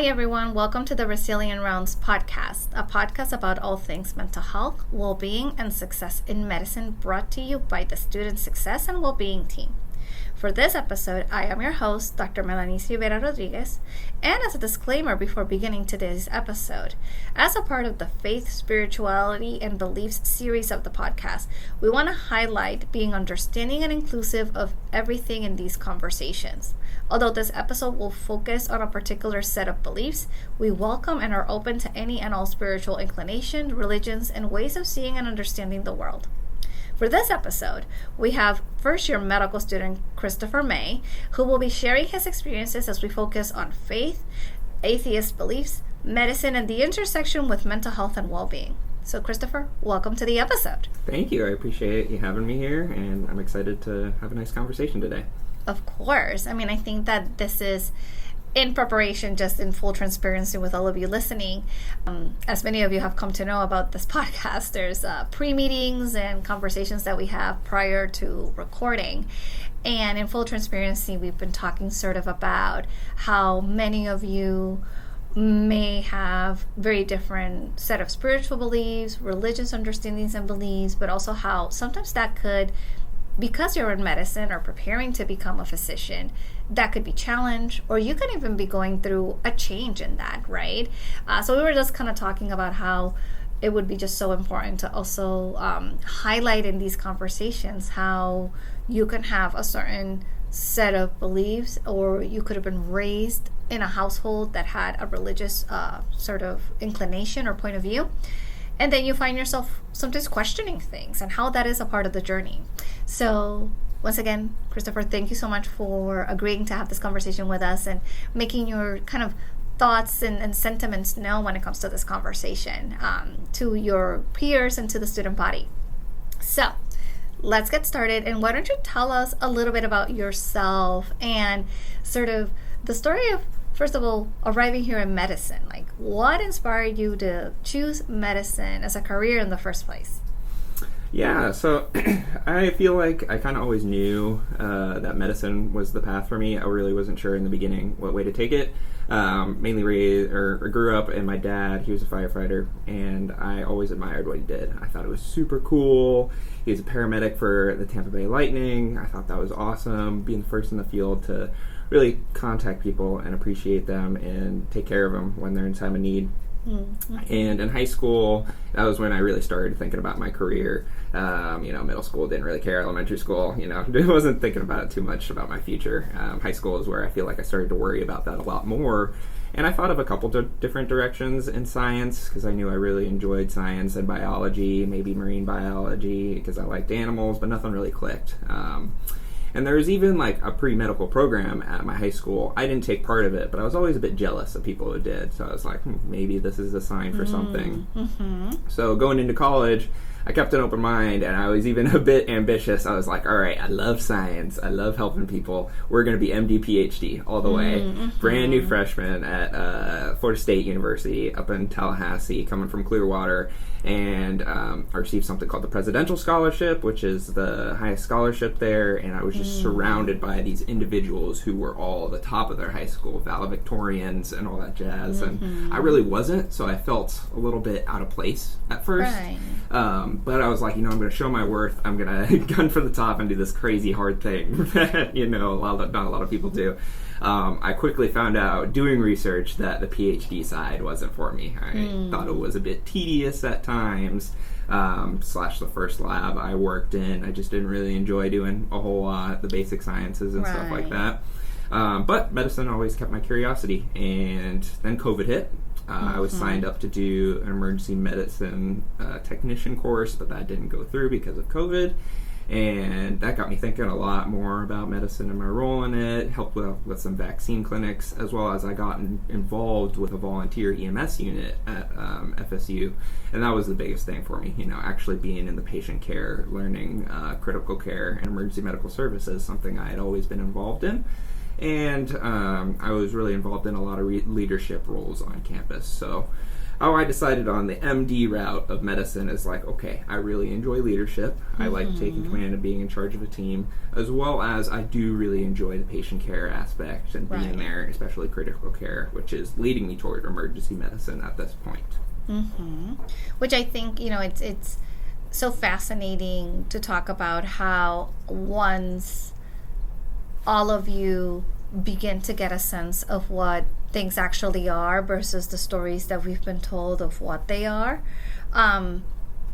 Hi everyone, welcome to the Resilient Rounds podcast, a podcast about all things mental health, well-being, and success in medicine, brought to you by the Student Success and Wellbeing team. For this episode, I am your host, Dr. Melanie Rivera Rodriguez, and as a disclaimer before beginning today's episode, as a part of the Faith, Spirituality, and Beliefs series of the podcast, we want to highlight being understanding and inclusive of everything in these conversations. Although this episode will focus on a particular set of beliefs, we welcome and are open to any and all spiritual inclinations, religions, and ways of seeing and understanding the world. For this episode, we have first-year medical student Christopher May, who will be sharing his experiences as we focus on faith, atheist beliefs, medicine, and the intersection with mental health and well-being. So Christopher, welcome to the episode. Thank you. I appreciate you having me here, and I'm excited to have a nice conversation today. Of course. I think that this is in preparation, just in full transparency with all of you listening. As many of you have come to know about this podcast, there's pre-meetings and conversations that we have prior to recording. And in full transparency, we've been talking sort of about how many of you may have very different set of spiritual beliefs, religious understandings and beliefs, but also how sometimes that could, because you're in medicine or preparing to become a physician, that could be challenged, or you could even be going through a change in that, right? So we were just kind of talking about how it would be just so important to also highlight in these conversations how you can have a certain set of beliefs, or you could have been raised in a household that had a religious sort of inclination or point of view. And then you find yourself sometimes questioning things and how that is a part of the journey. So once again, Christopher, thank you so much for agreeing to have this conversation with us and making your kind of thoughts and sentiments known when it comes to this conversation to your peers and to the student body. So let's get started. And why don't you tell us a little bit about yourself and sort of the story of, first of all, arriving here in medicine. Like, what inspired you to choose medicine as a career in the first place? Yeah, so I feel like I kind of always knew that medicine was the path for me. I really wasn't sure in the beginning what way to take it. Mainly grew up, and my dad, he was a firefighter, and I always admired what he did. I thought it was super cool. He was a paramedic for the Tampa Bay Lightning. I thought that was awesome, being the first in the field to really contact people and appreciate them and take care of them when they're in time of need. Mm-hmm. And in high school, that was when I really started thinking about my career. Middle school didn't really care. Elementary school, wasn't thinking about it too much about my future. High school is where I feel like I started to worry about that a lot more. And I thought of a couple different directions in science because I knew I really enjoyed science and biology, maybe marine biology because I liked animals, but nothing really clicked. And there was even like a pre-medical program at my high school. I didn't take part of it, but I was always a bit jealous of people who did. So I was like, maybe this is a sign for something. Mm-hmm. So going into college, I kept an open mind, and I was even a bit ambitious. I was like, all right, I love science. I love helping people. We're going to be MD, PhD all the way. Mm-hmm. Brand new freshman at Florida State University up in Tallahassee, coming from Clearwater. And I received something called the Presidential Scholarship, which is the highest scholarship there. And I was just surrounded by these individuals who were all the top of their high school, valedictorians and all that jazz. Mm-hmm. And I really wasn't, so I felt a little bit out of place at first. Right. But I was like, I'm going to show my worth. I'm going to gun for the top and do this crazy hard thing that, not a lot of people do. I quickly found out doing research that the PhD side wasn't for me. I thought it was a bit tedious at times, / the first lab I worked in. I just didn't really enjoy doing a whole lot, the basic sciences and stuff like that. But medicine always kept my curiosity. And then COVID hit. I was signed up to do an emergency medicine technician course, but that didn't go through because of COVID. And that got me thinking a lot more about medicine and my role in it, helped with some vaccine clinics, as well as I got involved with a volunteer EMS unit at FSU. And that was the biggest thing for me, actually being in the patient care, learning critical care and emergency medical services, something I had always been involved in. And I was really involved in a lot of leadership roles on campus. So how I decided on the MD route of medicine is like, okay, I really enjoy leadership. I like taking command and being in charge of a team, as well as I do really enjoy the patient care aspect and being there, especially critical care, which is leading me toward emergency medicine at this point. Which I think, it's so fascinating to talk about how once all of you begin to get a sense of what things actually are versus the stories that we've been told of what they are,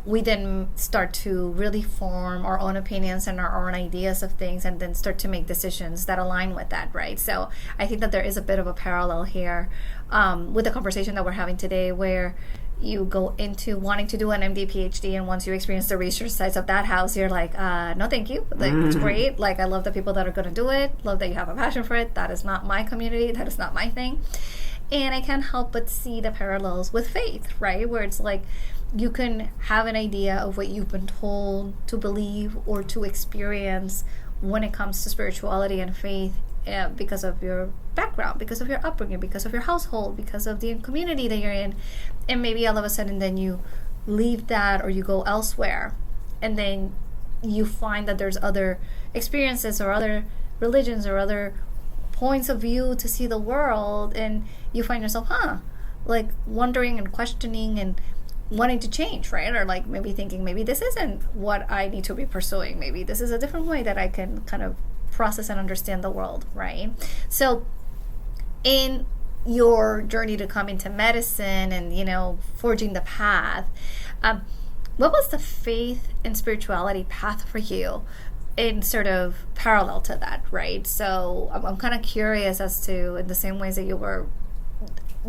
we then start to really form our own opinions and our own ideas of things, and then start to make decisions that align with that, right? So I think that there is a bit of a parallel here with the conversation that we're having today, where you go into wanting to do an MD PhD, and once you experience the research sides of that house, you're like, no thank you, like it's great, like I love the people that are going to do it, love that you have a passion for it. That is not my community, that is not my thing. And I can't help but see the parallels with faith, right? Where it's like you can have an idea of what you've been told to believe or to experience when it comes to spirituality and faith, because of your background, because of your upbringing, because of your household, because of the community that you're in. And maybe all of a sudden then you leave that, or you go elsewhere, and then you find that there's other experiences or other religions or other points of view to see the world, and you find yourself like wondering and questioning and wanting to change, right? Or like maybe thinking, maybe this isn't what I need to be pursuing, maybe this is a different way that I can kind of process and understand the world, right? So in your journey to come into medicine and forging the path, what was the faith and spirituality path for you in sort of parallel to that, right? So I'm kind of curious as to, in the same ways that you were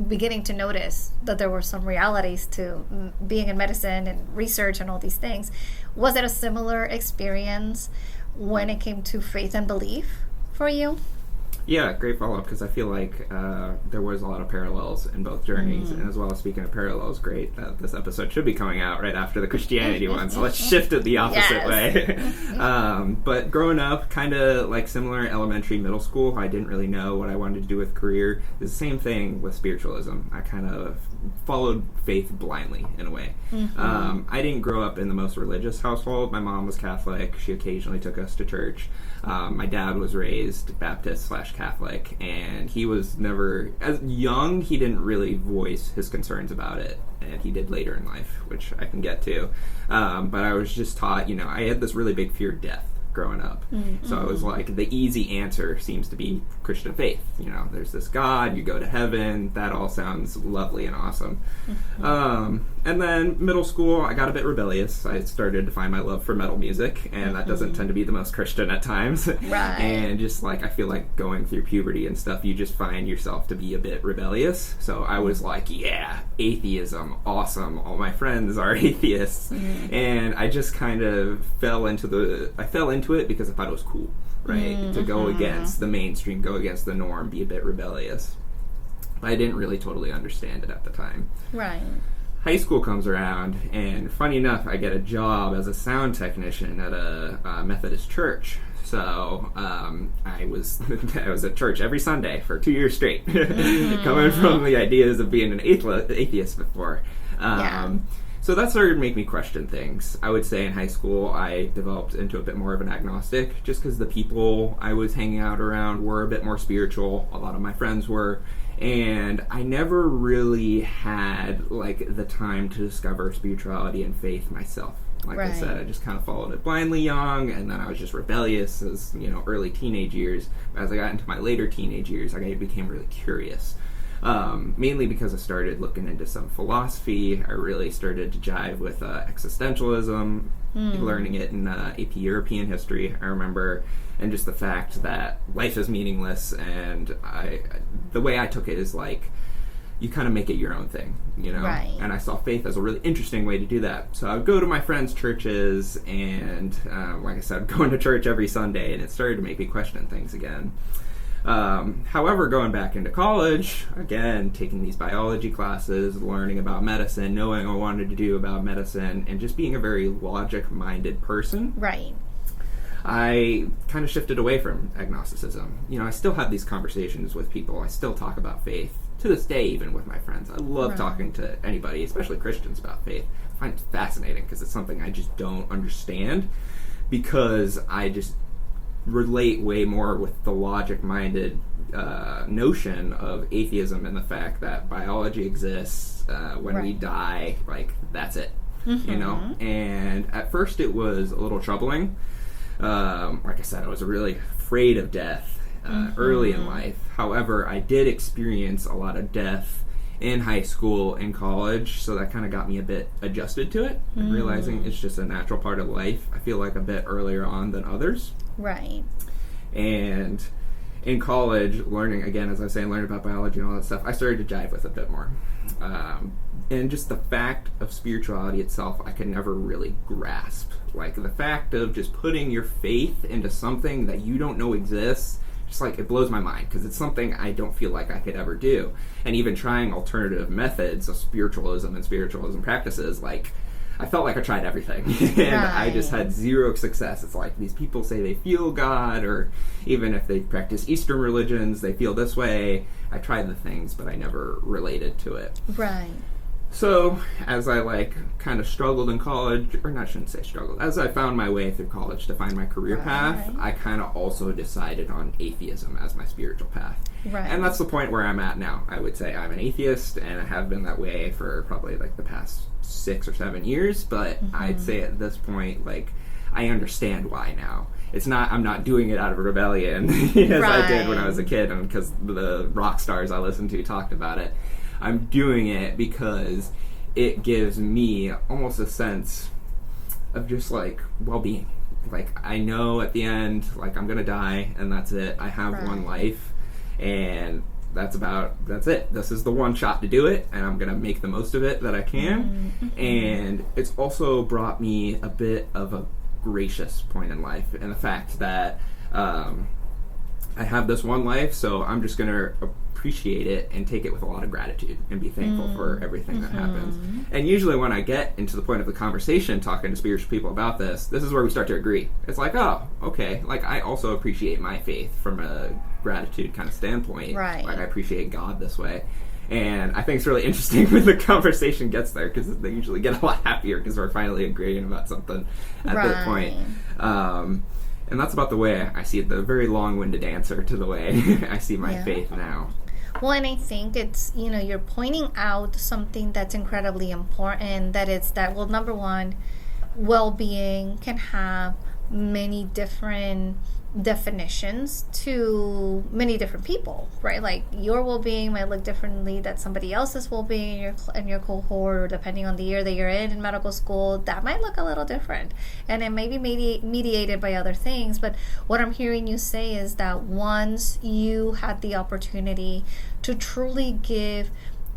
beginning to notice that there were some realities to being in medicine and research and all these things, was it a similar experience when it came to faith and belief for you? Yeah, great follow-up, because I feel like there was a lot of parallels in both journeys, and as well as speaking of parallels, great that this episode should be coming out right after the Christianity one, so let's shift it the opposite way. But growing up, kind of like similar elementary, middle school, I didn't really know what I wanted to do with career. It's the same thing with spiritualism. I kind of followed faith blindly, in a way. I didn't grow up in the most religious household. My mom was Catholic. She occasionally took us to church. My dad was raised Baptist/Catholic, and he was never, as young, he didn't really voice his concerns about it, and he did later in life, which I can get to. But I was just taught, I had this really big fear of death growing up. So it was like the easy answer seems to be Christian faith. There's this God, you go to heaven, that all sounds lovely and awesome. And then middle school, I got a bit rebellious. I started to find my love for metal music, and that doesn't tend to be the most Christian at times. Right. And just like, I feel like going through puberty and stuff, you just find yourself to be a bit rebellious. So I was like, yeah, atheism, awesome. All my friends are atheists. And I just kind of fell into it because I thought it was cool, right? To go against the mainstream, go against the norm, be a bit rebellious. I didn't really totally understand it at the time. Right. High school comes around, and funny enough, I get a job as a sound technician at a Methodist church. So I was at church every Sunday for 2 years straight, coming from the ideas of being an atheist before. So that started to make me question things. I would say in high school, I developed into a bit more of an agnostic, just because the people I was hanging out around were a bit more spiritual. A lot of my friends were. And I never really had, like, the time to discover spirituality and faith myself. Like I said, I just kind of followed it blindly young, and then I was just rebellious as, early teenage years. As I got into my later teenage years, I became really curious. Mainly because I started looking into some philosophy. I really started to jive with existentialism, learning it in AP European history, I remember, and just the fact that life is meaningless, and the way I took it is like, you kind of make it your own thing, Right. And I saw faith as a really interesting way to do that. So I would go to my friends' churches, and like I said, going to church every Sunday, and it started to make me question things again. However, going back into college, again, taking these biology classes, learning about medicine, knowing what I wanted to do about medicine, and just being a very logic-minded person. Right. I kind of shifted away from agnosticism. I still have these conversations with people. I still talk about faith to this day, even with my friends. I love talking to anybody, especially Christians, about faith. I find it fascinating because it's something I just don't understand, because I just relate way more with the logic-minded notion of atheism and the fact that biology exists. When we die, that's it. And at first it was a little troubling. Like I said, I was really afraid of death early in life. However, I did experience a lot of death in high school and college, so that kind of got me a bit adjusted to it, and realizing it's just a natural part of life. I feel like a bit earlier on than others. Right. And in college, learning about biology and all that stuff, I started to jive with a bit more. And just the fact of spirituality itself, I could never really grasp. Like, the fact of just putting your faith into something that you don't know exists, just it blows my mind, because it's something I don't feel like I could ever do. And even trying alternative methods of spiritualism and spiritualism practices, I felt like I tried everything. And I just had zero success. It's like these people say they feel God, or even if they practice Eastern religions, they feel this way. I tried the things, but I never related to it. Right. So, as I kind of struggled in college, or I shouldn't say struggled, as I found my way through college to find my career path, I kind of also decided on atheism as my spiritual path. Right. And that's the point where I'm at now. I would say I'm an atheist, and I have been that way for probably the past 6 or 7 years, but I'd say at this point, I understand why now. I'm not doing it out of rebellion as I did when I was a kid, and because the rock stars I listened to talked about it. I'm doing it because it gives me almost a sense of just well-being. I know at the end, I'm gonna die, and that's it. I have one life, and that's it. This is the one shot to do it, and I'm gonna make the most of it that I can. And it's also brought me a bit of a gracious point in life, and the fact that I have this one life, so I'm just gonna appreciate it and take it with a lot of gratitude and be thankful for everything that happens. And usually when I get into the point of the conversation talking to spiritual people about this is where we start to agree. It's oh, okay, I also appreciate my faith from a gratitude kind of standpoint. Right. I appreciate God this way. And I think it's really interesting when the conversation gets there, because they usually get a lot happier because we're finally agreeing about something at that point. And that's about the way I see it, the very long-winded answer to the way I see my faith now. Well, and I think it's, you're pointing out something that's incredibly important, that it's that, well, number one, well-being can have many different definitions to many different people, right? Your well-being might look differently than somebody else's well-being in your cohort, or depending on the year that you're in medical school, that might look a little different, and it may be mediated by other things. But what I'm hearing you say is that once you had the opportunity to truly give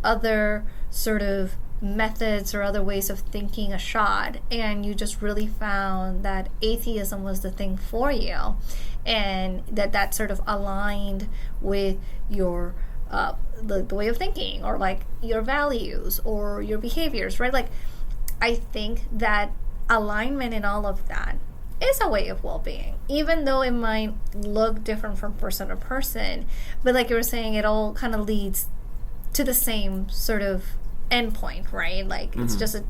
other sort of methods or other ways of thinking a shot, and you just really found that atheism was the thing for you, and that sort of aligned with your the way of thinking, or your values or your behaviors, right? I think that alignment in all of that is a way of well-being, even though it might look different from person to person. But like you were saying, it all kind of leads to the same sort of endpoint, right? It's just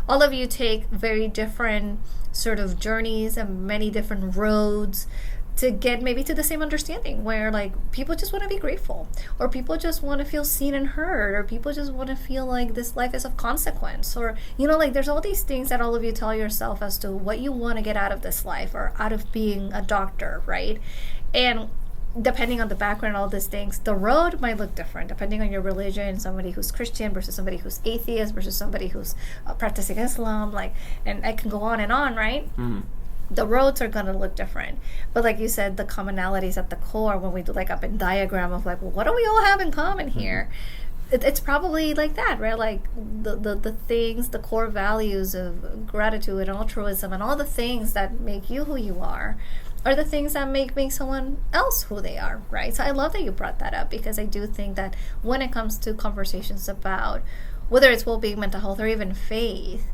all of you take very different sort of journeys and many different roads to get maybe to the same understanding, where people just want to be grateful, or people just want to feel seen and heard, or people just want to feel like this life is of consequence, or there's all these things that all of you tell yourself as to what you want to get out of this life, or out of being a doctor, right? And depending on the background, all these things, the road might look different depending on your religion. Somebody who's Christian versus somebody who's atheist versus somebody who's practicing Islam, and I can go on and on, right? The roads are going to look different. But like you said, the commonalities at the core, when we do a Venn diagram of well, what do we all have in common here? It's probably like that, right? The things, the core values of gratitude and altruism and all the things that make you who you are the things that make someone else who they are, right? So I love that you brought that up, because I do think that when it comes to conversations about whether it's well-being, mental health, or even faith,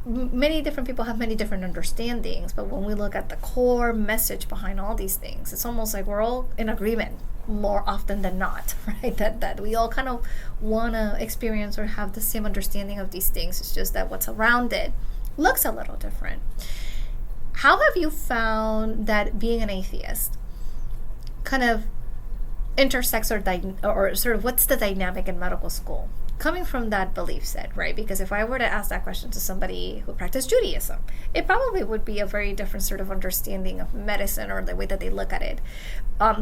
many different people have many different understandings, but when we look at the core message behind all these things, it's almost like we're all in agreement more often than not, right? That we all kind of want to experience or have the same understanding of these things. It's just that what's around it looks a little different. How have you found that being an atheist kind of intersects or sort of what's the dynamic in medical school? Coming from that belief set, right? Because if I were to ask that question to somebody who practiced Judaism, it probably would be a very different sort of understanding of medicine or the way that they look at it.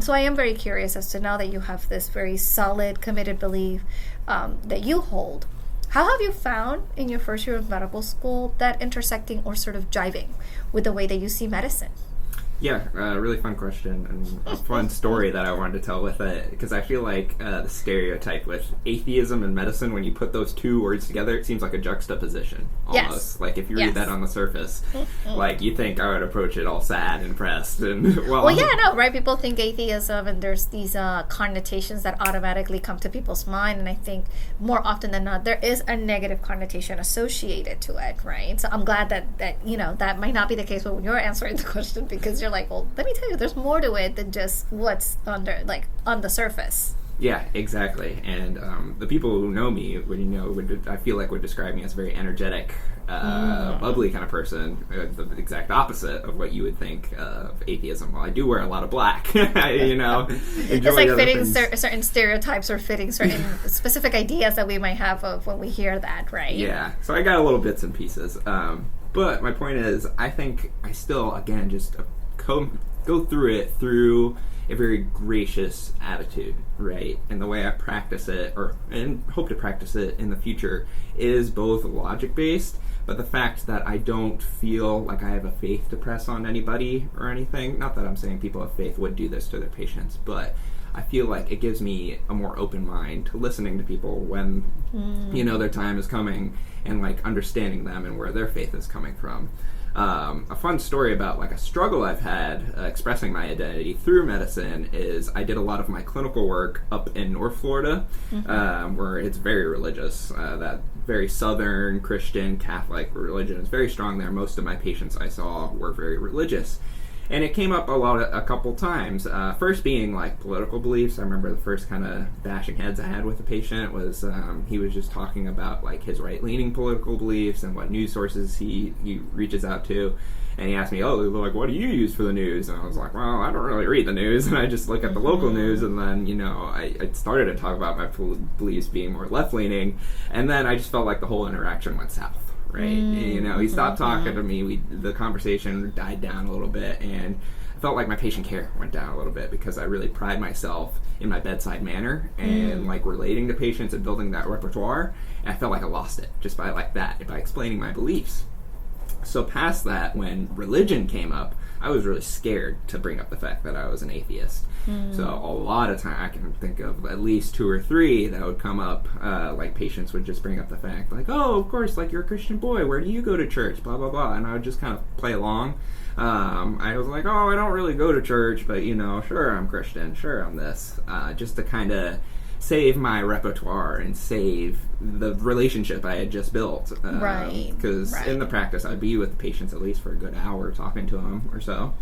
So I am very curious as to, now that you have this very solid, committed belief that you hold, how have you found in your first year of medical school that intersecting or sort of jiving with the way that you see medicine? Yeah, really fun question and a fun story that I wanted to tell with it, because I feel like the stereotype with atheism and medicine, when you put those two words together, it seems like a juxtaposition almost. Yes. Like if you read that on the surface, like you think I would approach it all sad and depressed and right? People think atheism and there's these connotations that automatically come to people's mind, and I think more often than not there is a negative connotation associated to it, right? So I'm glad that that might not be the case when you're answering the question, because you're like, well, let me tell you, there's more to it than just what's on the surface. Yeah, exactly. And the people who know me I feel like would describe me as a very energetic, bubbly kind of person. The exact opposite of what you would think of atheism. Well, I do wear a lot of black. It's like fitting certain stereotypes or fitting certain specific ideas that we might have of when we hear that, right? Yeah. So I got a little bits and pieces. But my point is, I think I still, again, just go through it through a very gracious attitude, right? And the way I practice it, and hope to practice it in the future, is both logic-based, but the fact that I don't feel like I have a faith to press on anybody or anything. Not that I'm saying people of faith would do this to their patients, but I feel like it gives me a more open mind to listening to people when, their time is coming, and like understanding them and where their faith is coming from. A fun story about like a struggle I've had expressing my identity through medicine is I did a lot of my clinical work up in North Florida, where it's very religious. That very Southern Christian Catholic religion is very strong there. Most of my patients I saw were very religious. And it came up a couple times. First being like political beliefs. I remember the first kind of bashing heads I had with a patient was he was just talking about like his right-leaning political beliefs and what news sources he reaches out to. And he asked me, like, what do you use for the news? And I was like, well, I don't really read the news, and I just look at the local news. And then, I started to talk about my beliefs being more left-leaning, and then I just felt like the whole interaction went south. Right, he stopped talking to me. The conversation died down a little bit, and I felt like my patient care went down a little bit because I really pride myself in my bedside manner and like relating to patients and building that repertoire. And I felt like I lost it just by explaining my beliefs. So past that, when religion came up, I was really scared to bring up the fact that I was an atheist. So a lot of time, I can think of at least 2 or 3 that would come up, like patients would just bring up the fact, like, oh, of course, like, you're a Christian boy, where do you go to church, blah, blah, blah, and I would just kind of play along. I was like, oh, I don't really go to church, but, sure, I'm Christian, sure, I'm this, just to kind of save my repertoire and save the relationship I had just built. Right. Because in the practice, I'd be with the patients at least for a good hour talking to them or so.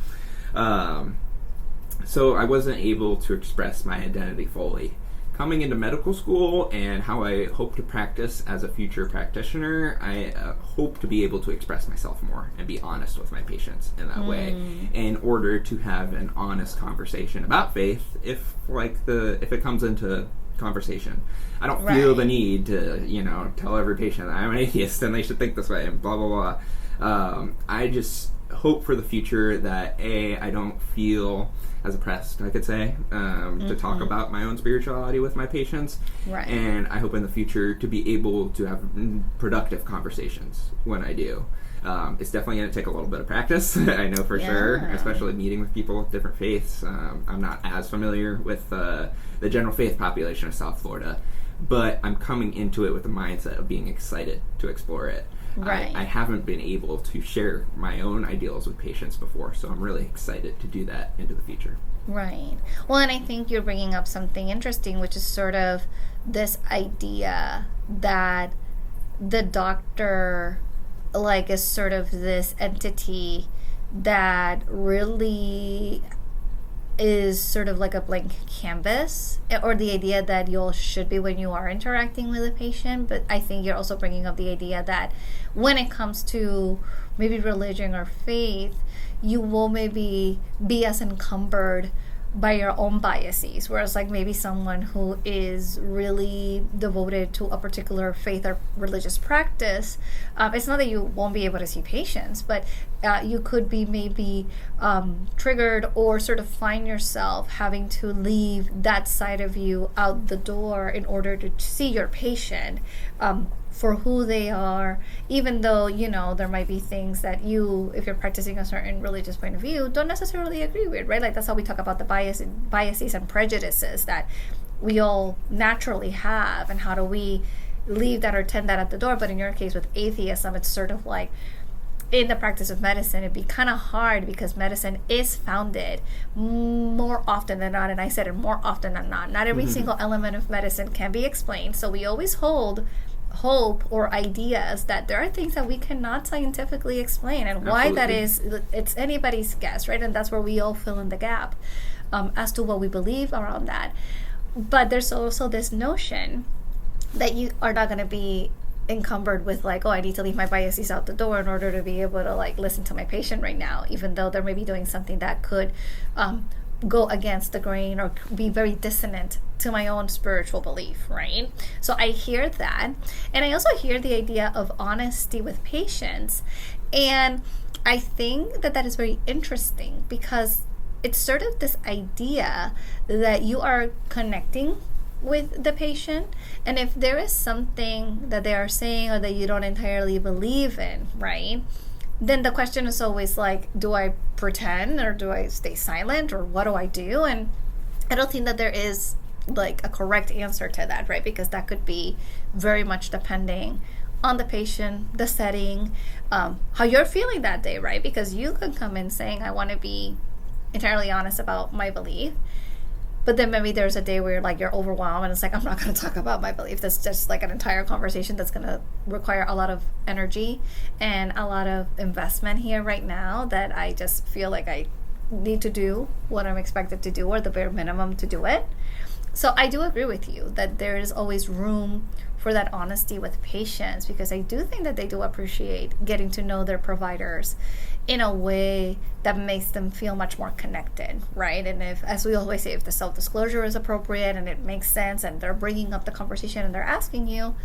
So I wasn't able to express my identity fully. Coming into medical school and how I hope to practice as a future practitioner, I hope to be able to express myself more and be honest with my patients in that way, in order to have an honest conversation about faith if it comes into conversation. I don't feel the need to, tell every patient that I'm an atheist and they should think this way and blah, blah, blah. I just hope for the future that I don't feel as oppressed, I could say, to talk about my own spirituality with my patients. Right. And I hope in the future to be able to have productive conversations when I do. It's definitely going to take a little bit of practice, I know for sure, especially meeting with people with different faiths. I'm not as familiar with the general faith population of South Florida, but I'm coming into it with the mindset of being excited to explore it. Right. I haven't been able to share my own ideals with patients before, so I'm really excited to do that into the future. Right. Well, and I think you're bringing up something interesting, which is sort of this idea that the doctor like is sort of this entity that really is sort of like a blank canvas, or the idea that you all should be when you are interacting with a patient. But I think you're also bringing up the idea that when it comes to maybe religion or faith, you will maybe be as encumbered by your own biases, whereas like maybe someone who is really devoted to a particular faith or religious practice, it's not that you won't be able to see patients, but you could be maybe triggered or sort of find yourself having to leave that side of you out the door in order to see your patient for who they are, even though, you know, there might be things that you, if you're practicing a certain religious point of view, don't necessarily agree with, right? Like that's how we talk about the biases and prejudices that we all naturally have, and how do we leave that or tend that at the door. But in your case with atheism, it's sort of like, in the practice of medicine, it'd be kind of hard because medicine is founded more often than not, and I said it more often than not every single element of medicine can be explained. So we always hold hope or ideas that there are things that we cannot scientifically explain, and why that is, it's anybody's guess, right? And that's where we all fill in the gap as to what we believe around that. But there's also this notion that you are not going to be encumbered with like, oh, I need to leave my biases out the door in order to be able to like listen to my patient right now, even though they're maybe doing something that could go against the grain or be very dissonant to my own spiritual belief, right? So I hear that. And I also hear the idea of honesty with patients. And I think that that is very interesting because it's sort of this idea that you are connecting with the patient, and if there is something that they are saying or that you don't entirely believe in, right, then the question is always like, do I pretend or do I stay silent, or what do I do? And I don't think that there is like a correct answer to that, right? Because that could be very much depending on the patient, the setting, how you're feeling that day, right? Because you could come in saying, I want to be entirely honest about my belief, but then maybe there's a day where you're overwhelmed and it's like, I'm not going to talk about my belief. That's just like an entire conversation that's going to require a lot of energy and a lot of investment here right now, that I just feel like I need to do what I'm expected to do, or the bare minimum to do it. So I do agree with you that there is always room for that honesty with patients, because I do think that they do appreciate getting to know their providers in a way that makes them feel much more connected, right? And if, as we always say, if the self-disclosure is appropriate and it makes sense and they're bringing up the conversation and they're asking you,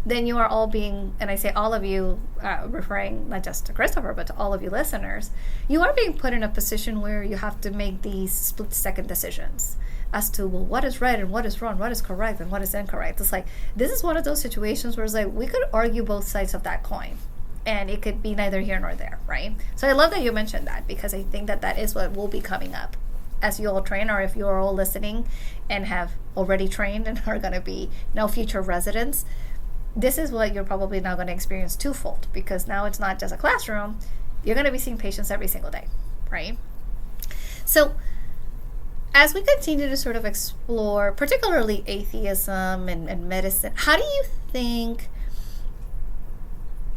then you are all being, and I say all of you, referring not just to Christopher, but to all of you listeners, you are being put in a position where you have to make these split-second decisions as to, well, what is right and what is wrong, what is correct and what is incorrect. It's like, this is one of those situations where it's like, we could argue both sides of that coin, and it could be neither here nor there, right? So I love that you mentioned that, because I think that that is what will be coming up as you all train, or if you're all listening and have already trained and are going to be now future residents. This is what you're probably now going to experience twofold, because now it's not just a classroom, you're going to be seeing patients every single day, right? So as we continue to sort of explore particularly atheism and medicine, how do you think,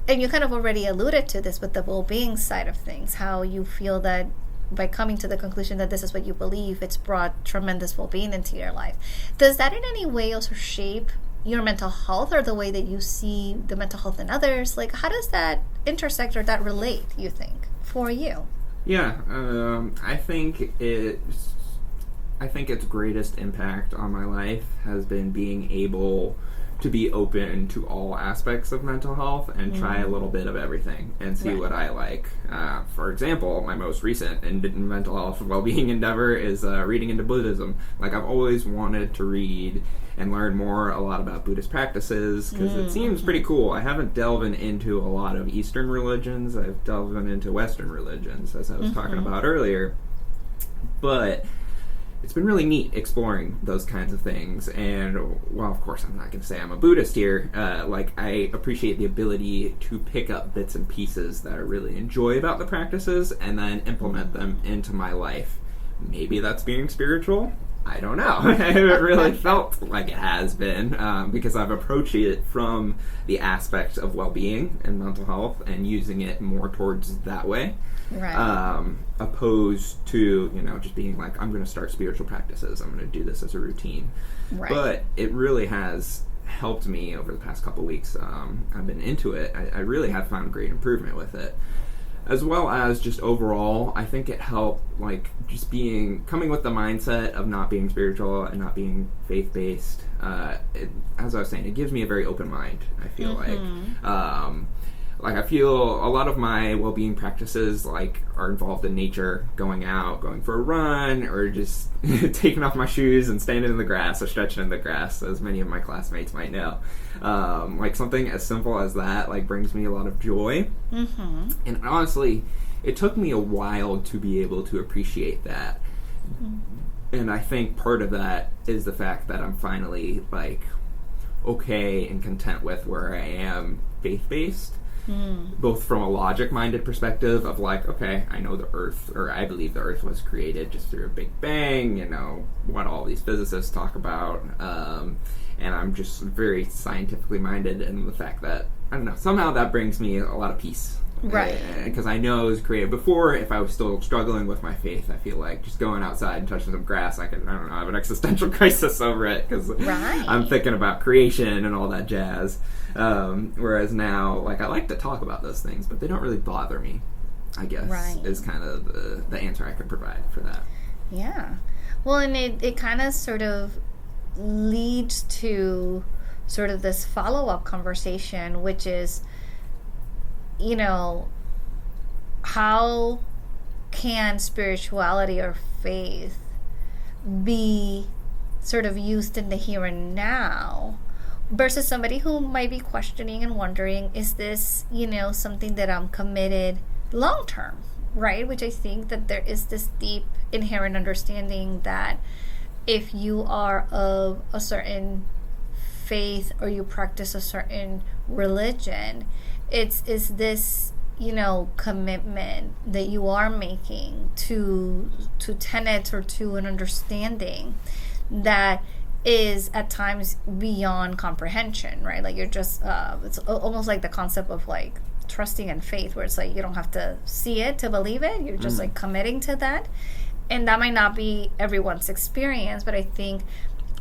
and you kind of already alluded to this with the well-being side of things, how you feel that by coming to the conclusion that this is what you believe, it's brought tremendous well-being into your life. Does that in any way also shape your mental health, or the way that you see the mental health in others? Like, how does that intersect or that relate, you think, for you? Yeah, I think its greatest impact on my life has been being able to be open to all aspects of mental health and try a little bit of everything and see what I like. For example, my most recent mental health well-being endeavor is reading into Buddhism. Like, I've always wanted to read and learn a lot about Buddhist practices, because it seems pretty cool. I haven't delved into a lot of Eastern religions. I've delved into Western religions, as I was talking about earlier. But it's been really neat exploring those kinds of things. And, well, of course, I'm not going to say I'm a Buddhist here. I appreciate the ability to pick up bits and pieces that I really enjoy about the practices and then implement them into my life. Maybe that's being spiritual. I don't know. It really felt like it has been, because I've approached it from the aspect of well-being and mental health and using it more towards that way. Right. Opposed to, just being like, I'm going to start spiritual practices. I'm going to do this as a routine. Right. But it really has helped me over the past couple weeks. I've been into it. I really have found great improvement with it. As well as just overall, I think it helped, just coming with the mindset of not being spiritual and not being faith-based. As I was saying, it gives me a very open mind, I feel like. I feel a lot of my well-being practices, are involved in nature, going out, going for a run, or just taking off my shoes and standing in the grass or stretching in the grass, as many of my classmates might know. Something as simple as that, brings me a lot of joy. Mm-hmm. And honestly, it took me a while to be able to appreciate that. Mm-hmm. And I think part of that is the fact that I'm finally, okay and content with where I am faith-based. Both from a logic-minded perspective of okay, I know the Earth, or I believe the Earth was created just through a Big Bang, what all these physicists talk about, and I'm just very scientifically minded, and the fact that, I don't know, somehow that brings me a lot of peace. Right. Because I know it was created before. If I was still struggling with my faith, I feel like just going outside and touching some grass, I don't know, have an existential crisis over it, because I'm thinking about creation and all that jazz. Whereas now, I like to talk about those things, but they don't really bother me, I guess, is kind of the answer I can provide for that. Yeah. Well, and it kind of sort of leads to sort of this follow-up conversation, which is, how can spirituality or faith be sort of used in the here and now versus somebody who might be questioning and wondering, is this, something that I'm committed long term, right? Which I think that there is this deep inherent understanding that if you are of a certain faith or you practice a certain religion, is this, commitment that you are making to tenets or to an understanding that is at times beyond comprehension, right? You're just it's almost like the concept of trusting in faith, where it's you don't have to see it to believe it. You're just committing to that, and that might not be everyone's experience, but I think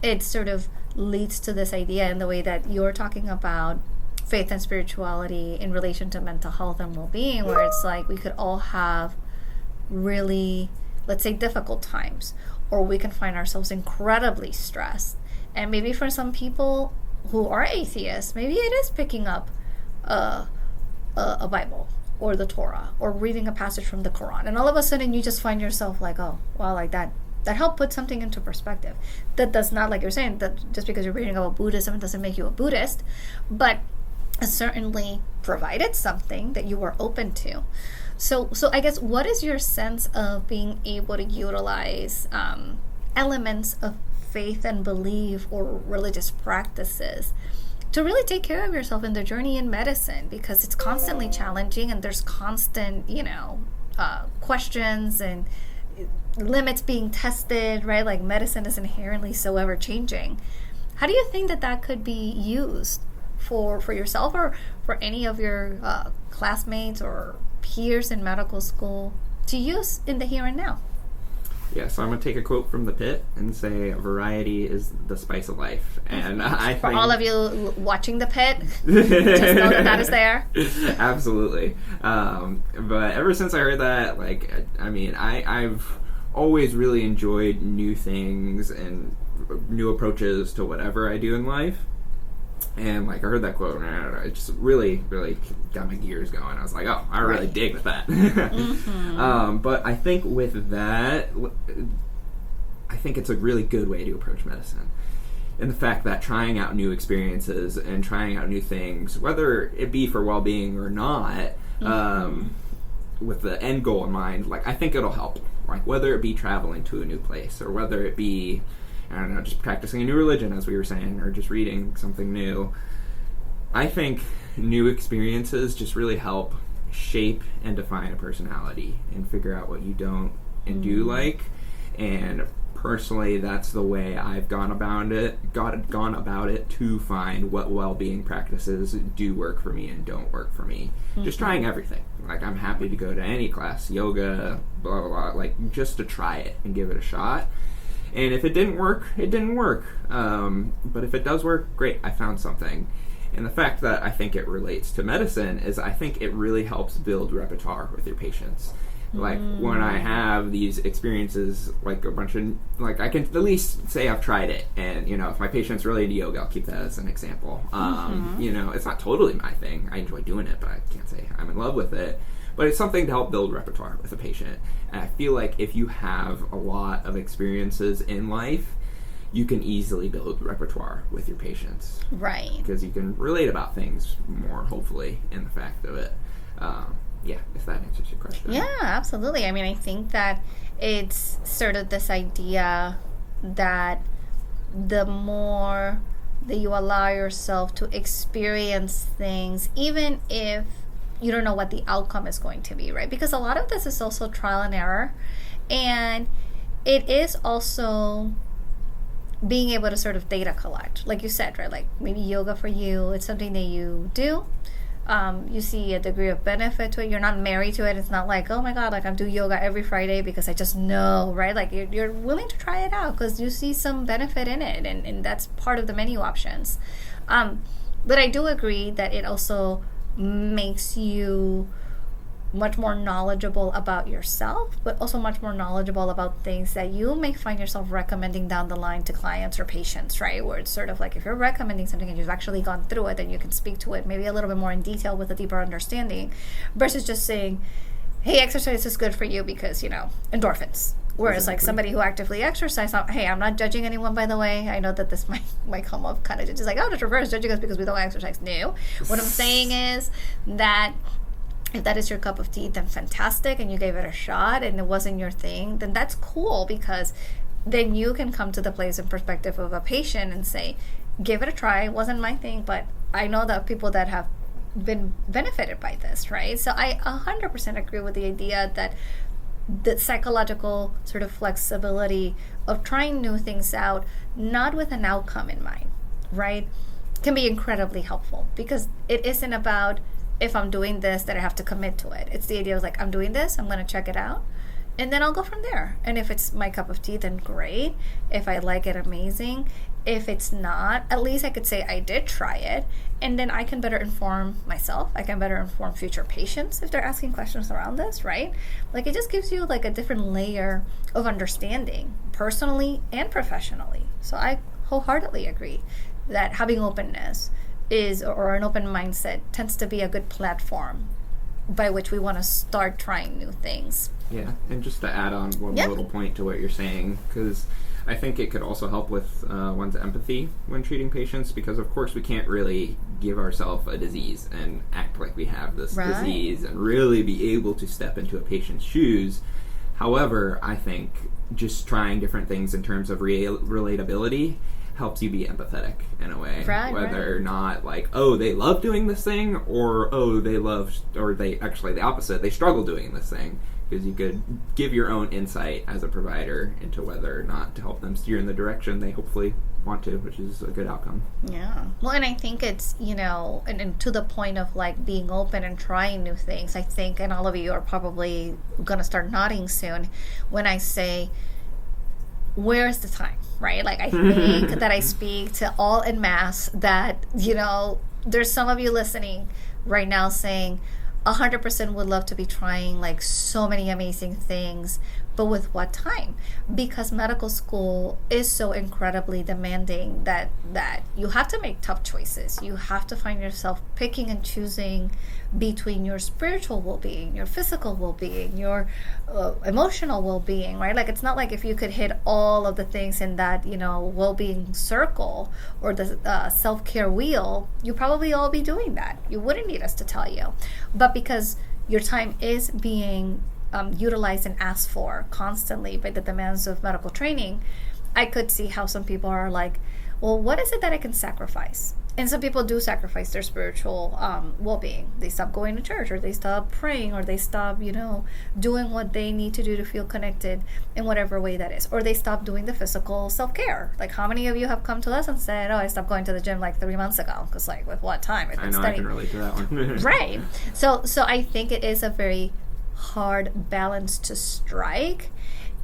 it sort of leads to this idea in the way that you're talking about faith and spirituality in relation to mental health and well-being, where it's we could all have really, let's say, difficult times, or we can find ourselves incredibly stressed. And maybe for some people who are atheists, maybe it is picking up a Bible or the Torah or reading a passage from the Quran, and all of a sudden you just find yourself that helped put something into perspective. That does not, like you're saying, that just because you're reading about Buddhism, it doesn't make you a Buddhist, but it certainly provided something that you were open to. So I guess, what is your sense of being able to utilize elements of faith and belief or religious practices to really take care of yourself in the journey in medicine? Because it's constantly challenging, and there's constant, questions and limits being tested, right? Medicine is inherently so ever changing. How do you think that could be used for yourself or for any of your classmates or peers in medical school to use in the here and now? Yeah, so I'm going to take a quote from The Pit and say, variety is the spice of life. And I think, for all of you watching The Pit, just know that is there. Absolutely. But ever since I heard that, I've always really enjoyed new things and new approaches to whatever I do in life. And I heard that quote, and I don't know, it just really, really got my gears going. I was like, oh, I really dig with that. Mm-hmm. But I think with that, I think it's a really good way to approach medicine. And the fact that trying out new experiences and trying out new things, whether it be for well-being or not, with the end goal in mind, I think it'll help. Whether it be traveling to a new place, or whether it be, I don't know, just practicing a new religion, as we were saying, or just reading something new. I think new experiences just really help shape and define a personality and figure out what you don't and do like, and personally, that's the way I've gone about it to find what well-being practices do work for me and don't work for me. Just trying everything. Like, I'm happy to go to any class, yoga, blah, blah, blah, like, just to try it and give it a shot. And if it didn't work, it didn't work. But if it does work, great, I found something. And the fact that I think it relates to medicine is I think it really helps build repertoire with your patients. Like, when I have these experiences, like a bunch of, like, I can at least say I've tried it. And, if my patient's really into yoga, I'll keep that as an example. It's not totally my thing. I enjoy doing it, but I can't say I'm in love with it. But it's something to help build repertoire with a patient. And I feel like if you have a lot of experiences in life, you can easily build repertoire with your patients. Right. Because you can relate about things more, hopefully, in the fact of it. If that answers your question. Yeah, absolutely. I mean, I think that it's sort of this idea that the more that you allow yourself to experience things, even if you don't know what the outcome is going to be, right? Because a lot of this is also trial and error. And it is also being able to sort of data collect. Like you said, right? Like, maybe yoga for you, it's something that you do. You see a degree of benefit to it. You're not married to it. It's not like, oh my God, like, I'm doing yoga every Friday because I just know, right? Like, you're willing to try it out because you see some benefit in it, and that's part of the menu options. But I do agree that it also makes you much more knowledgeable about yourself, but also much more knowledgeable about things that you may find yourself recommending down the line to clients or patients, right? Where it's sort of like, if you're recommending something and you've actually gone through it, then you can speak to it maybe a little bit more in detail with a deeper understanding, versus just saying, hey, exercise is good for you because, endorphins. Whereas exactly. Like somebody who actively exercises, hey, I'm not judging anyone, by the way. I know that this might come up kind of just like, oh, just reverse judging us because we don't exercise. No. What I'm saying is that if that is your cup of tea, then fantastic, and you gave it a shot and it wasn't your thing, then that's cool, because then you can come to the place and perspective of a patient and say, give it a try. It wasn't my thing, but I know that people that have been benefited by this, right? So I 100% agree with the idea that the psychological sort of flexibility of trying new things out, not with an outcome in mind, right, can be incredibly helpful, because it isn't about, if I'm doing this, that I have to commit to it. It's the idea of like, I'm doing this, I'm going to check it out, and then I'll go from there. And if it's my cup of tea, then great. If I like it, amazing. If it's not, at least I could say I did try it, and then I can better inform myself. I can better inform future patients if they're asking questions around this, right? Like, it just gives you like a different layer of understanding, personally and professionally. So I wholeheartedly agree that having openness or an open mindset tends to be a good platform by which we want to start trying new things. Yeah, and just to add on one little point to what you're saying, because I think it could also help with one's empathy when treating patients, because of course we can't really give ourselves a disease and act like we have this disease and really be able to step into a patient's shoes. However, I think just trying different things in terms of relatability helps you be empathetic in a way, whether or not like, oh, they love doing this thing, or oh, they actually the opposite, they struggle doing this thing, because you could give your own insight as a provider into whether or not to help them steer in the direction they hopefully want to, which is a good outcome. Yeah. Well, and I think it's, and to the point of like being open and trying new things, I think, and all of you are probably going to start nodding soon when I say, where's the time, right? Like, I think that I speak to all en masse that, there's some of you listening right now saying, 100% would love to be trying like so many amazing things, but with what time? Because medical school is so incredibly demanding that you have to make tough choices. You have to find yourself picking and choosing between your spiritual well-being, your physical well-being, your emotional well-being, right? Like, it's not like if you could hit all of the things in that, well-being circle or the self-care wheel, you probably all be doing that. You wouldn't need us to tell you. But because your time is being utilized and asked for constantly by the demands of medical training, I could see how some people are like, well, what is it that I can sacrifice? And some people do sacrifice their spiritual well-being. They stop going to church, or they stop praying, or they stop, doing what they need to do to feel connected in whatever way that is. Or they stop doing the physical self-care. Like, how many of you have come to us and said, I stopped going to the gym like 3 months ago? Because, like, with what time? I know, I can relate to that one. Right. So I think it is a very hard balance to strike.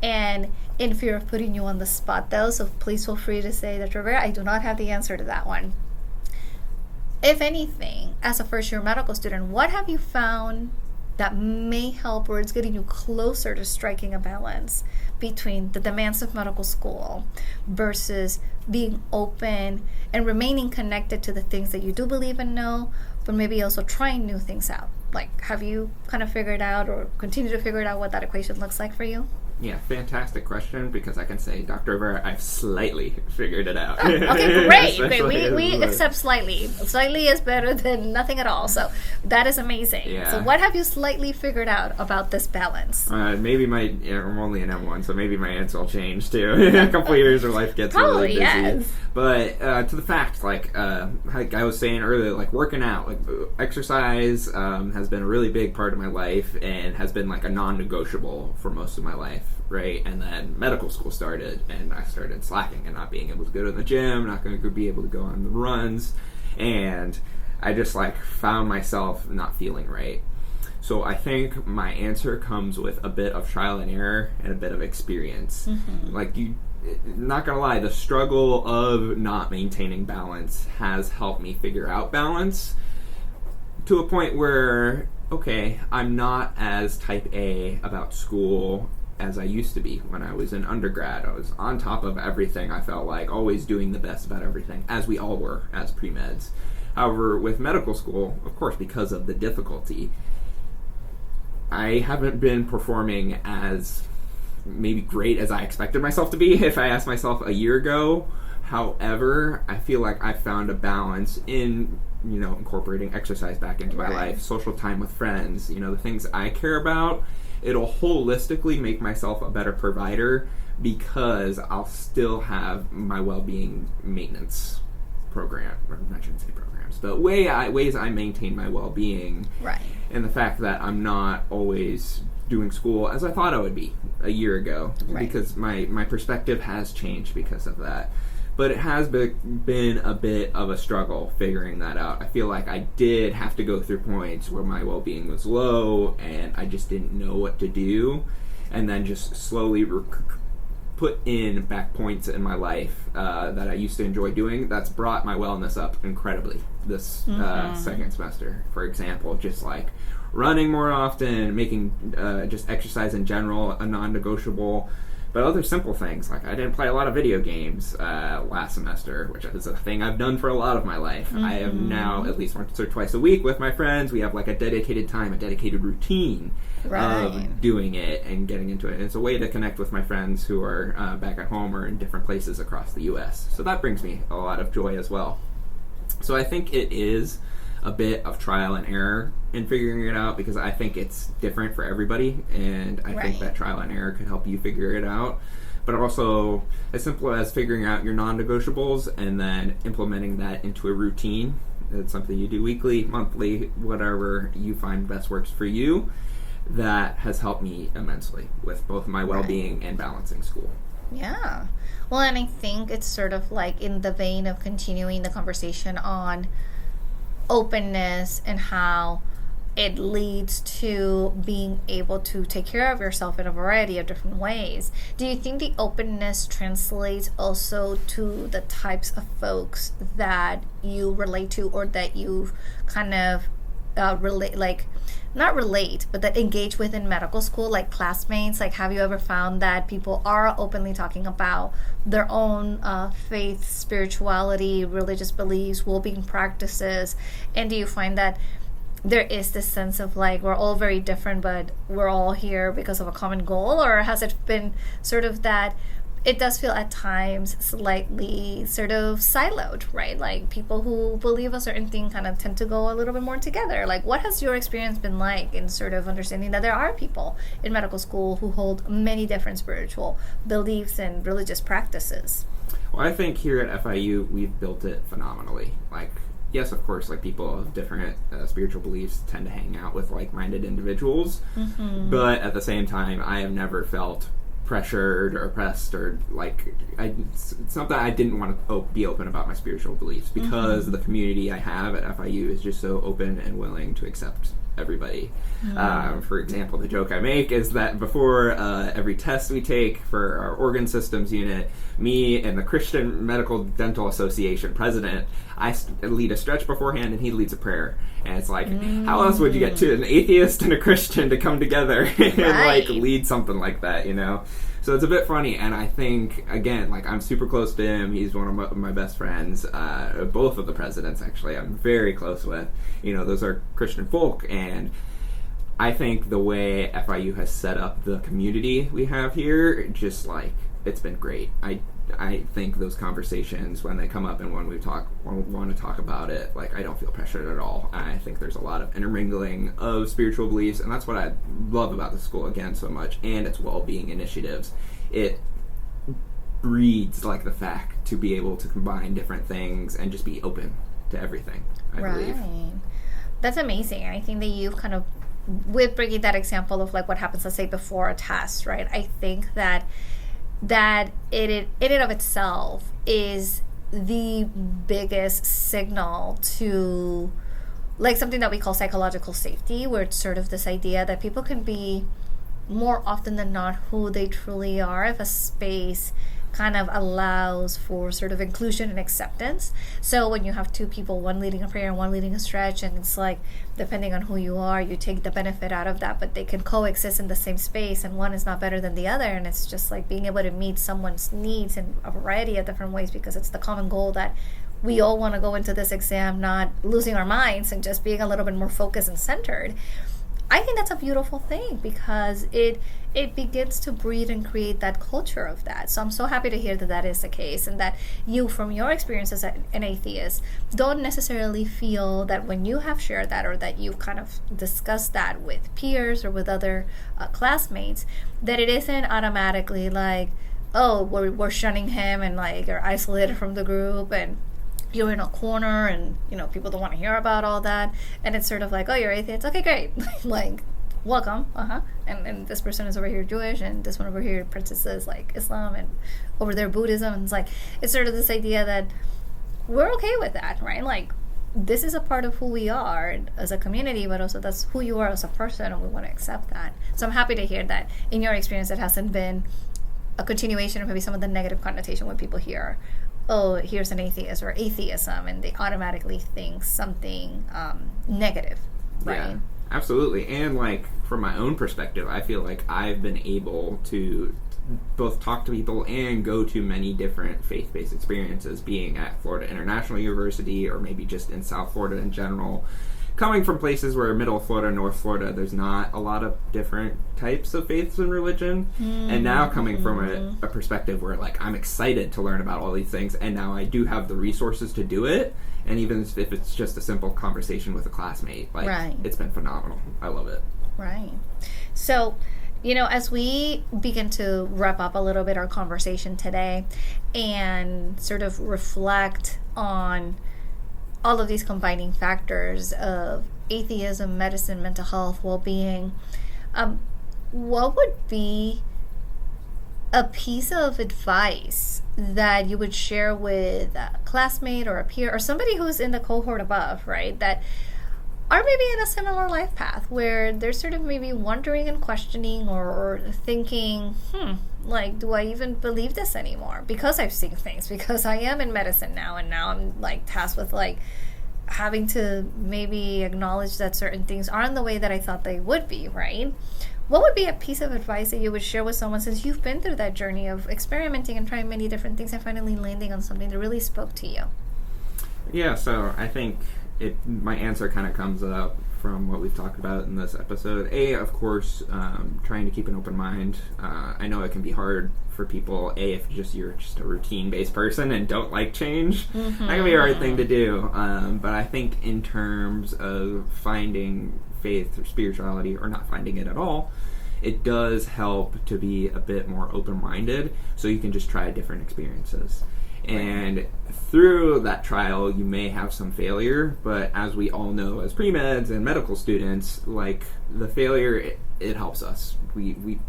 And in fear of putting you on the spot, though, so please feel free to say, Dr. Rivera, I do not have the answer to that one. If anything, as a first-year medical student, what have you found that may help, or it's getting you closer to striking a balance between the demands of medical school versus being open and remaining connected to the things that you do believe and know, but maybe also trying new things out? Like, have you kind of figured out or continue to figure out what that equation looks like for you? Yeah, fantastic question, because I can say, Dr. Rivera, I've slightly figured it out. Okay, great. We accept slightly. Slightly is better than nothing at all. So that is amazing. Yeah. So what have you slightly figured out about this balance? Maybe I'm only an M1, so maybe my answer will change too. A couple of years where life gets really busy. Yes. But to the fact, like I was saying earlier, like working out, like exercise has been a really big part of my life and has been like a non-negotiable for most of my life. Right, and then medical school started, and I started slacking and not being able to go to the gym, not going to be able to go on the runs, and I just like found myself not feeling right. So I think my answer comes with a bit of trial and error and a bit of experience. Mm-hmm. Like not gonna lie, the struggle of not maintaining balance has helped me figure out balance to a point where, okay, I'm not as type A about school as I used to be when I was in undergrad. I was on top of everything, I felt like, always doing the best about everything, as we all were as pre-meds. However, with medical school, of course, because of the difficulty, I haven't been performing as maybe great as I expected myself to be if I asked myself a year ago. However, I feel like I found a balance in, incorporating exercise back into my life, social time with friends, the things I care about. It'll holistically make myself a better provider because I'll still have my well-being maintenance program, or I shouldn't say programs, but ways I maintain my well-being. Right. And the fact that I'm not always doing school as I thought I would be a year ago, because my perspective has changed because of that. But it has been a bit of a struggle figuring that out. I feel like I did have to go through points where my well-being was low and I just didn't know what to do, and then just slowly put in back points in my life that I used to enjoy doing. That's brought my wellness up incredibly this second semester. For example, just like running more often, making just exercise in general a non-negotiable. But other simple things, like I didn't play a lot of video games last semester, which is a thing I've done for a lot of my life. Mm-hmm. I am now at least once or twice a week with my friends. We have like a dedicated time, a dedicated routine of doing it and getting into it. And it's a way to connect with my friends who are back at home or in different places across the U.S. So that brings me a lot of joy as well. So I think it is a bit of trial and error in figuring it out, because I think it's different for everybody, and I think that trial and error could help you figure it out. But also, as simple as figuring out your non-negotiables and then implementing that into a routine. It's something you do weekly, monthly, whatever you find best works for you. That has helped me immensely with both my well-being and balancing school. Yeah. Well, and I think it's sort of like in the vein of continuing the conversation on openness and how it leads to being able to take care of yourself in a variety of different ways. Do you think the openness translates also to the types of folks that you relate to, or that you kind of but that engage with in medical school, like classmates? Like, have you ever found that people are openly talking about their own faith, spirituality, religious beliefs, well-being practices? And do you find that there is this sense of like, we're all very different, but we're all here because of a common goal? Or has it been sort of that it does feel at times slightly sort of siloed, right? Like, people who believe a certain thing kind of tend to go a little bit more together. Like, what has your experience been like in sort of understanding that there are people in medical school who hold many different spiritual beliefs and religious practices? Well, I think here at FIU, we've built it phenomenally. Like, yes, of course, like people of different spiritual beliefs tend to hang out with like-minded individuals, but at the same time, I have never felt pressured or oppressed or like it's not that I didn't want to be open about my spiritual beliefs because the community I have at FIU is just so open and willing to accept everybody. For example, the joke I make is that before every test we take for our organ systems unit, me and the Christian Medical Dental Association president, I lead a stretch beforehand and he leads a prayer. And it's like, how else would you get to an atheist and a Christian to come together and like lead something like that, you know? So it's a bit funny, and I think, again, like, I'm super close to him. He's one of my best friends. Both of the presidents, actually, I'm very close with. You know, those are Christian folk, and I think the way FIU has set up the community we have here, just, like, it's been great. I think those conversations, when they come up and when we want to talk about it, like, I don't feel pressured at all. I think there's a lot of intermingling of spiritual beliefs, and that's what I love about the school, again, so much, and its well-being initiatives. It breeds, like, the fact to be able to combine different things and just be open to everything, I believe. That's amazing. I think that you've kind of, with bringing that example of, like, what happens, let's say, before a test, right? I think that it in and of itself is the biggest signal to, like, something that we call psychological safety, where it's sort of this idea that people can be more often than not who they truly are if a space kind of allows for sort of inclusion and acceptance. So when you have two people, one leading a prayer and one leading a stretch, and it's like, depending on who you are, you take the benefit out of that, but they can coexist in the same space, and one is not better than the other, and it's just like being able to meet someone's needs in a variety of different ways, because it's the common goal that we all want to go into this exam not losing our minds and just being a little bit more focused and centered. I think that's a beautiful thing, because it begins to breed and create that culture of that. So I'm so happy to hear that that is the case, and that you, from your experience as an atheist, don't necessarily feel that when you have shared that, or that you've kind of discussed that with peers or with other classmates, that it isn't automatically like, oh, we're shunning him and like you're isolated from the group and you're in a corner and, you know, people don't want to hear about all that. And it's sort of like, oh, you're atheist. Okay, great. Like, welcome. And this person is over here Jewish, and this one over here practices like Islam, and over there Buddhism. And it's sort of this idea that we're okay with that, right? Like, this is a part of who we are as a community, but also that's who you are as a person, and we want to accept that. So I'm happy to hear that in your experience it hasn't been a continuation of maybe some of the negative connotation when people hear, oh, here's an atheist or atheism, and they automatically think something negative, right? Yeah, absolutely. And like, from my own perspective, I feel like I've been able to both talk to people and go to many different faith-based experiences, being at Florida International University or maybe just in South Florida in general. Coming from places where Middle Florida, North Florida, there's not a lot of different types of faiths and religion. And now coming from a perspective where, like, I'm excited to learn about all these things, and now I do have the resources to do it, and even if it's just a simple conversation with a classmate, like, It's been phenomenal. I love it. Right. So, you know, as we begin to wrap up a little bit our conversation today and sort of reflect on all of these combining factors of atheism, medicine, mental health, well-being, what would be a piece of advice that you would share with a classmate or a peer or somebody who's in the cohort above, right, that are maybe in a similar life path where they're sort of maybe wondering and questioning or thinking, like, do I even believe this anymore? Because I've seen things, because I am in medicine now, and now I'm like tasked with like having to maybe acknowledge that certain things aren't the way that I thought they would be, right? What would be a piece of advice that you would share with someone, since you've been through that journey of experimenting and trying many different things and finally landing on something that really spoke to you? Yeah, so I think my answer kind of comes up from what we've talked about in this episode. Of course, trying to keep an open mind. I know it can be hard for people, if you're just a routine-based person and don't like change. That can be a hard thing to do. But I think in terms of finding faith or spirituality, or not finding it at all, it does help to be a bit more open-minded, so you can just try different experiences. And through that trial, you may have some failure, but as we all know as pre-meds and medical students, like, the failure, it helps us. We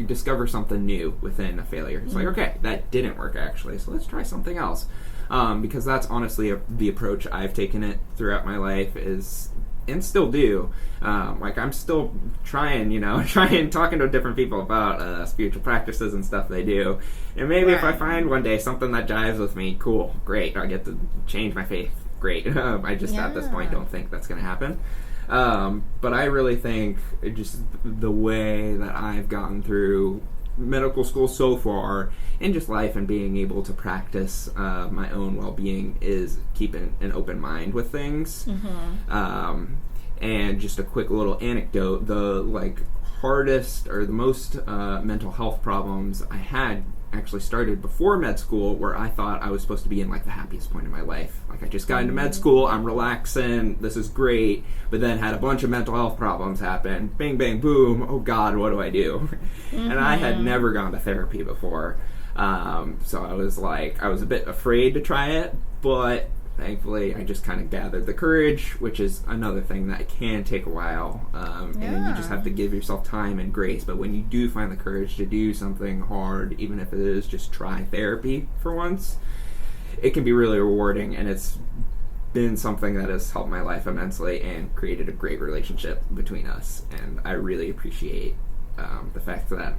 discover something new within a failure. It's like, okay, that didn't work actually, so let's try something else. Because that's honestly the approach I've taken it throughout my life is, and still do. I'm still trying talking to different people about spiritual practices and stuff they do. And maybe if I find one day something that jives with me, cool, great, I get to change my faith, great. I just at this point don't think that's going to happen. But I really think just the way that I've gotten through medical school so far, and just life and being able to practice my own well-being, is keeping an open mind with things. And just a quick little anecdote, the hardest or the most mental health problems I had actually started before med school, where I thought I was supposed to be in the happiest point in my life. I just got into med school, I'm relaxing, this is great, but then had a bunch of mental health problems happen. Bing, bang, boom, oh God, what do I do? And I had never gone to therapy before. So I was a bit afraid to try it, but thankfully I just kind of gathered the courage, which is another thing that can take a while. And you just have to give yourself time and grace. But when you do find the courage to do something hard, even if it is just try therapy for once, it can be really rewarding, and it's been something that has helped my life immensely and created a great relationship between us. And I really appreciate the fact that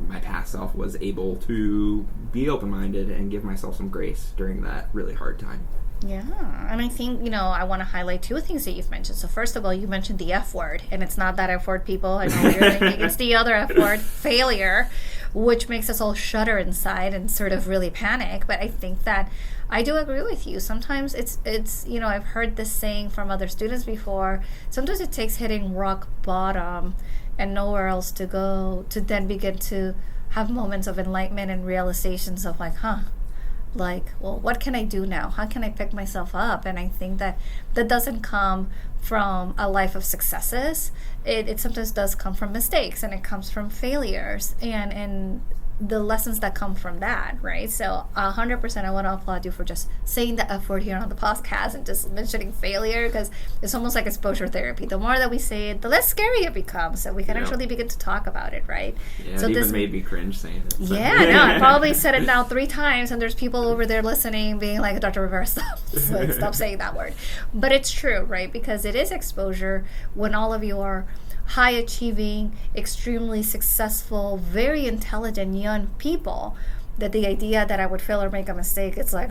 my past self was able to be open-minded and give myself some grace during that really hard time. Yeah, and I think, I want to highlight two things that you've mentioned. So first of all, you mentioned the F word, and it's not that F word, people. I know you're thinking it's the other F word, failure, which makes us all shudder inside and sort of really panic. But I think that I do agree with you. Sometimes it's I've heard this saying from other students before. Sometimes it takes hitting rock bottom and nowhere else to go to then begin to have moments of enlightenment and realizations of what can I do now? How can I pick myself up? And I think that doesn't come from a life of successes. It sometimes does come from mistakes, and it comes from failures and the lessons that come from that, right? So 100% I want to applaud you for just saying the F word here on the podcast and just mentioning failure, because it's almost like exposure therapy. The more that we say it, the less scary it becomes, so we can actually begin to talk about it, right? Yeah, so it even made me cringe saying it. So. Yeah, no, I probably said it now 3 times, and there's people over there listening being like, Dr. Rivera, stop saying that word. But it's true, right? Because it is exposure when all of you are high achieving, extremely successful, very intelligent young people, that the idea that I would fail or make a mistake, it's like,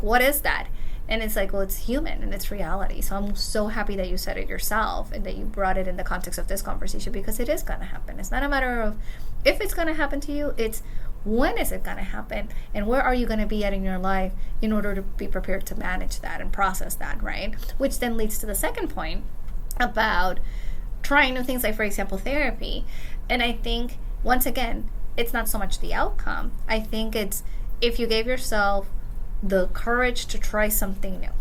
what is that? And it's like, well, it's human and it's reality. So I'm so happy that you said it yourself and that you brought it in the context of this conversation, because it is going to happen. It's not a matter of if it's going to happen to you, it's when is it going to happen, and where are you going to be at in your life in order to be prepared to manage that and process that, right? Which then leads to the second point about trying new things, like, for example, therapy. And I think, once again, it's not so much the outcome. I think it's if you gave yourself the courage to try something new,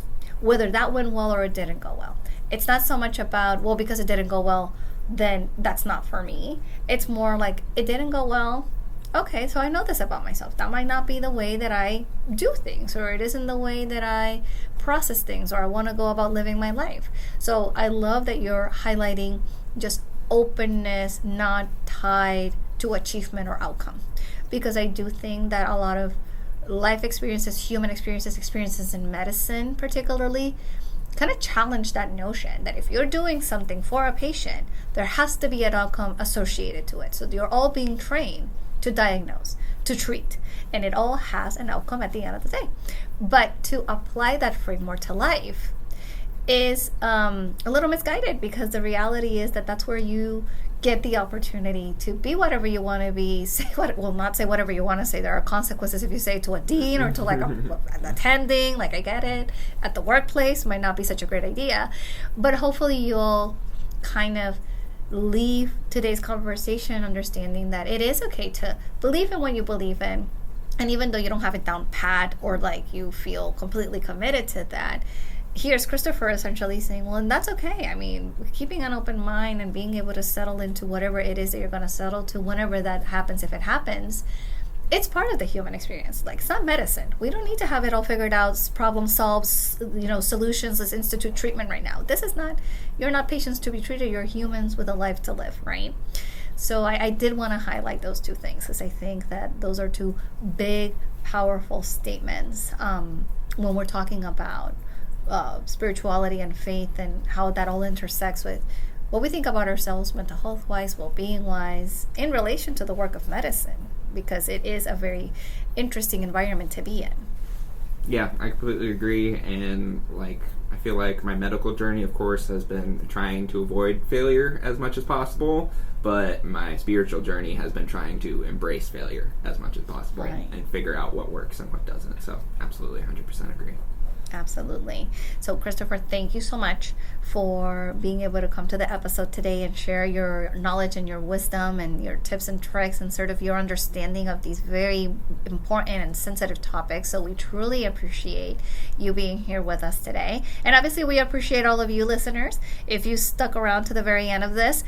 whether that went well or it didn't go well. It's not so much about, well, because it didn't go well, then that's not for me. It's more like, it didn't go well. Okay, so I know this about myself. That might not be the way that I do things, or it isn't the way that I process things, or I want to go about living my life. So I love that you're highlighting just openness, not tied to achievement or outcome. Because I do think that a lot of life experiences, human experiences in medicine particularly, kind of challenge that notion that if you're doing something for a patient, there has to be an outcome associated to it. So you're all being trained to diagnose, to treat, and it all has an outcome at the end of the day. But to apply that framework to life is a little misguided, because the reality is that that's where you get the opportunity to be whatever you want to be, not say whatever you want to say. There are consequences if you say to a dean or to an attending, I get it. At the workplace might not be such a great idea, but hopefully you'll kind of leave today's conversation understanding that it is okay to believe in what you believe in, and even though you don't have it down pat or you feel completely committed to that, here's Christopher essentially saying, well, and that's okay. I mean, keeping an open mind and being able to settle into whatever it is that you're going to settle to whenever that happens, if it happens, it's part of the human experience. Like, it's not medicine. We don't need to have it all figured out, problem solved, solutions. Let's institute treatment right now. This is not, you're not patients to be treated. You're humans with a life to live, right? So I did want to highlight those two things, because I think that those are two big, powerful statements when we're talking about spirituality and faith, and how that all intersects with what we think about ourselves mental health wise, well-being wise, in relation to the work of medicine, because it is a very interesting environment to be in. Yeah, I completely agree. And I feel like my medical journey, of course, has been trying to avoid failure as much as possible, but my spiritual journey has been trying to embrace failure as much as possible, right, and figure out what works and what doesn't. So absolutely 100% agree. Absolutely. So, Christopher, thank you so much for being able to come to the episode today and share your knowledge and your wisdom and your tips and tricks and sort of your understanding of these very important and sensitive topics. So we truly appreciate you being here with us today. And obviously, we appreciate all of you listeners. If you stuck around to the very end of this,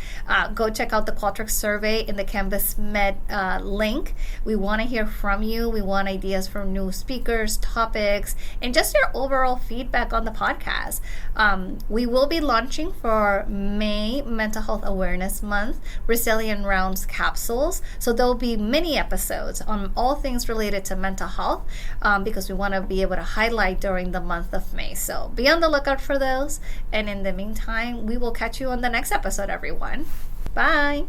go check out the Qualtrics survey in the Canvas Med link. We want to hear from you. We want ideas from new speakers, topics, and just your overall feedback on the podcast. We will be launching for May Mental Health Awareness Month Resilient Rounds capsules. So there'll be mini episodes on all things related to mental health, because we want to be able to highlight during the month of May. So be on the lookout for those. And in the meantime, we will catch you on the next episode, everyone. Bye.